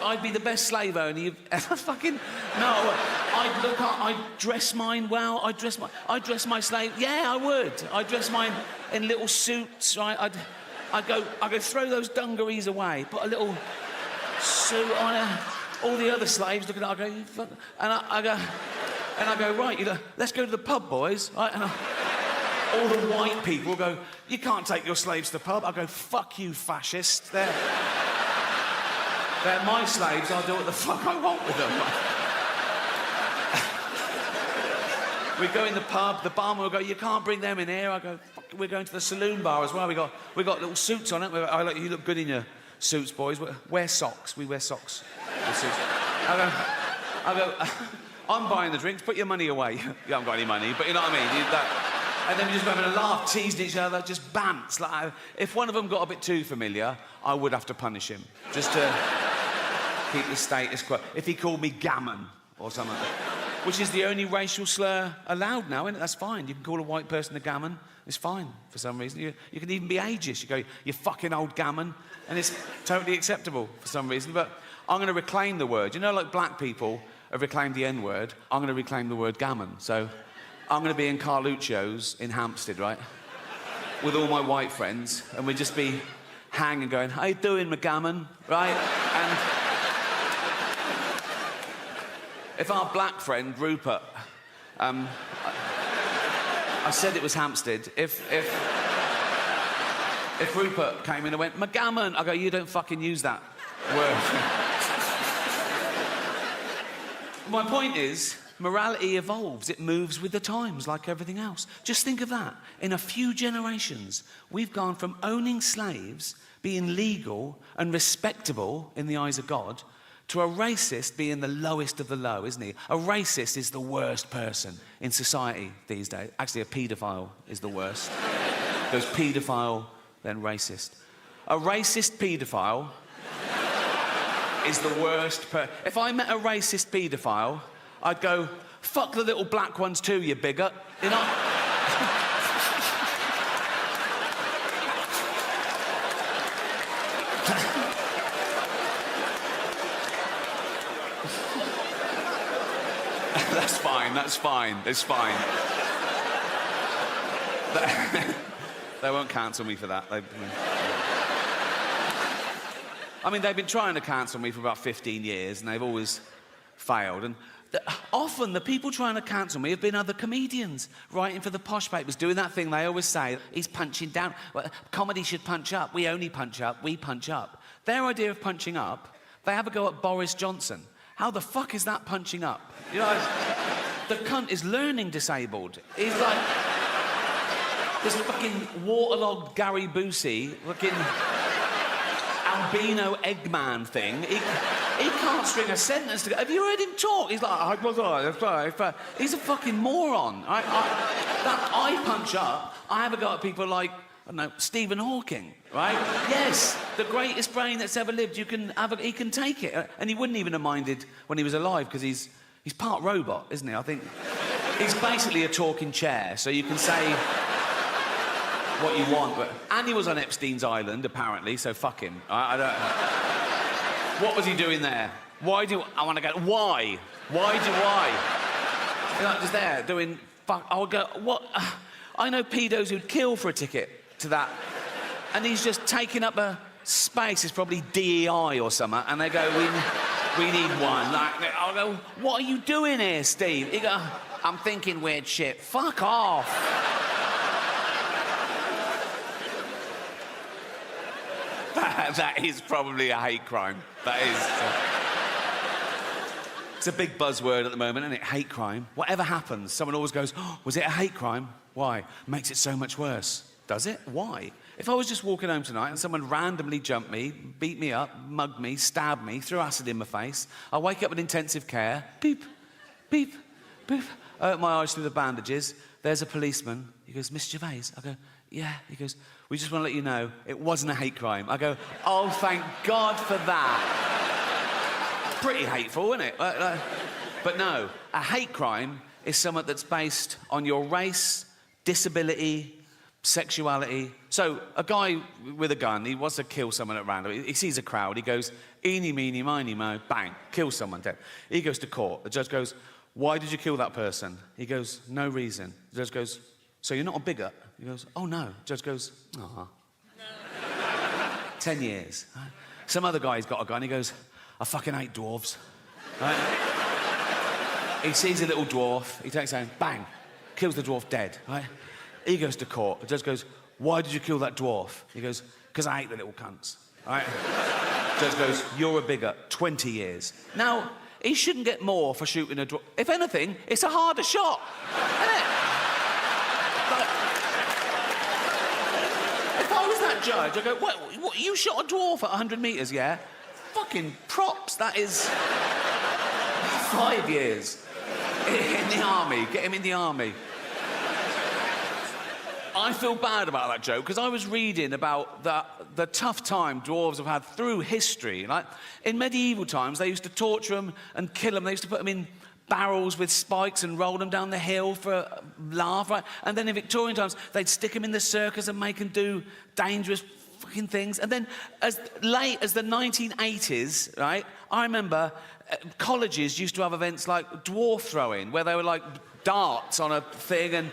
I'd be the best slave owner you've ever fucking... No, I'd dress mine well, I'd dress my slave... Yeah, I would. I'd dress mine in little suits, right? I'd go throw those dungarees away, put a little suit on all the other slaves looking at it, I go, you fuck... And I go, right, you know, let's go to the pub, boys, right? And all the white people go, you can't take your slaves to the pub. I go, fuck you, fascist. They're my slaves, I'll do what the fuck I want with them. We go in the pub, the barman will go, you can't bring them in here. I go, fuck, we're going to the saloon bar as well. We got little suits on it. I go, you look good in suits, boys, wear socks. We wear socks. With suits. I go, I'm buying the drinks, put your money away. You haven't got any money, but you know what I mean? And then we just having a laugh, teasing each other, just bants. Like, if one of them got a bit too familiar, I would have to punish him, just to keep the status quo. If he called me gammon or something, which is the only racial slur allowed now, isn't it? That's fine. You can call a white person a gammon. It's fine for some reason. You can even be ageist. You go, you fucking old gammon, and it's totally acceptable for some reason. But I'm going to reclaim the word. You know, like black people have reclaimed the N-word, I'm going to reclaim the word gammon. So I'm going to be in Carluccio's in Hampstead, right? With all my white friends, and we'd just be hanging going, how you doing, McGammon? Right? And if our black friend, Rupert, I said it was Hampstead, if Rupert came in and went, McGammon, I go, you don't fucking use that word. My point is, morality evolves. It moves with the times, like everything else. Just think of that. In a few generations, we've gone from owning slaves, being legal and respectable in the eyes of God, to a racist being the lowest of the low, isn't he? A racist is the worst person in society these days. Actually, a paedophile is the worst. Goes paedophile, then racist. A racist paedophile is the worst If I met a racist paedophile, I'd go, fuck the little black ones too, you bigot. You know? That's fine, it's fine. They won't cancel me for that. I mean, they've been trying to cancel me for about 15 years, and they've always failed. And often the people trying to cancel me have been other comedians writing for the posh papers, doing that thing they always say, he's punching down. Well, comedy should punch up. We only punch up. We punch up. Their idea of punching up, they have a go at Boris Johnson. How the fuck is that punching up? You know, the cunt is learning disabled. He's like this fucking waterlogged Gary Busey, fucking albino Eggman thing. He can't string a sentence together. Have you heard him talk? He's like, he's a fucking moron. I punch up. I have a go at people like, I don't know, Stephen Hawking, right? Yes, the greatest brain that's ever lived. He can take it. And he wouldn't even have minded when he was alive, because he's part robot, isn't he? I think he's basically a talking chair, so you can say what you want. And he was on Epstein's Island, apparently, so fuck him. I don't... What was he doing there? Why do I want to go? Why? Why? You're not just there doing fuck. I would go, what? I know pedos who'd kill for a ticket to that. And he's just taking up a space. It's probably DEI or something. And they go, we need one. Like, I'll go, what are you doing here, Steve? He go, I'm thinking weird shit. Fuck off. That is probably a hate crime. That is. It's a big buzzword at the moment, isn't it? Hate crime. Whatever happens, someone always goes, oh, was it a hate crime? Why? Makes it so much worse. Does it? Why? If I was just walking home tonight and someone randomly jumped me, beat me up, mugged me, stabbed me, threw acid in my face, I wake up in intensive care, beep, beep, beep. I open my eyes through the bandages. There's a policeman. He goes, Miss Gervais? I go, yeah. He goes, we just want to let you know it wasn't a hate crime. I go, oh, thank God for that. Pretty hateful, isn't it? But no, a hate crime is something that's based on your race, disability, sexuality. So a guy with a gun, he wants to kill someone at random. He sees a crowd. He goes, eeny, meeny, miny, mo, bang, kill someone dead. He goes to court. The judge goes, why did you kill that person? He goes, no reason. The judge goes, so you're not a bigot? He goes, oh, no. The judge goes, ah. 10 years. Right? Some other guy's got a gun. He goes, I fucking hate dwarves. Right? He sees a little dwarf. He takes aim, bang, kills the dwarf dead. Right? He goes to court. The judge goes, why did you kill that dwarf? He goes, because I hate the little cunts. Right? The judge goes, you're a bigot. 20 years. Now, he shouldn't get more for shooting a dwarf. If anything, it's a harder shot. Isn't it? If I was that that judge. I go, what, you shot a dwarf at 100 metres, yeah? Fucking props, that is 5 years in the army. Get him in the army. I feel bad about that joke because I was reading about the tough time dwarves have had through history. Like, in medieval times, they used to torture them and kill them. They used to put them in barrels with spikes and roll them down the hill for a laugh, right? And then in Victorian times, they'd stick them in the circus and make them do dangerous fucking things. And then as late as the 1980s, right, I remember colleges used to have events like dwarf throwing, where they were like darts on a thing and...